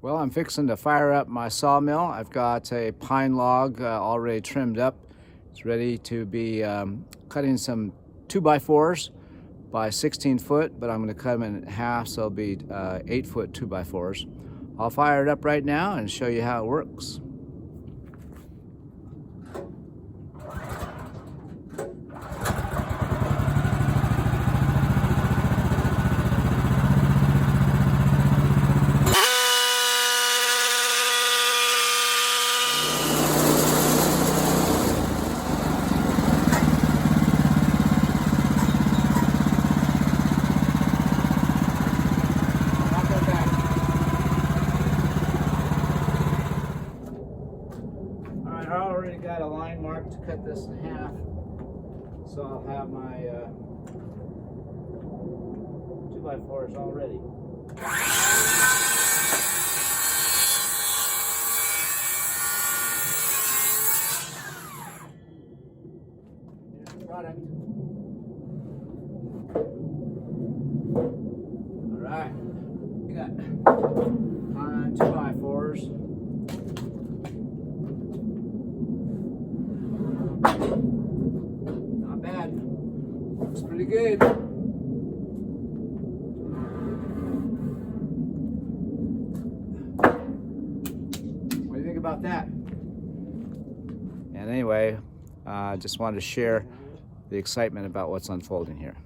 Well, I'm fixing to fire up my sawmill. I've got a pine log already trimmed up. It's ready to be cutting some 2x4s by 16 foot, but I'm going to cut them in half, so it'll be 8 foot 2x4s. I'll fire it up right now and show you how it works. I already got a line marked to cut this in half, so I'll have my 2x4s all ready. Here's the product. Alright, we got 2x4s. Not bad. Looks pretty good. What do you think about that? And anyway, I just wanted to share the excitement about what's unfolding here.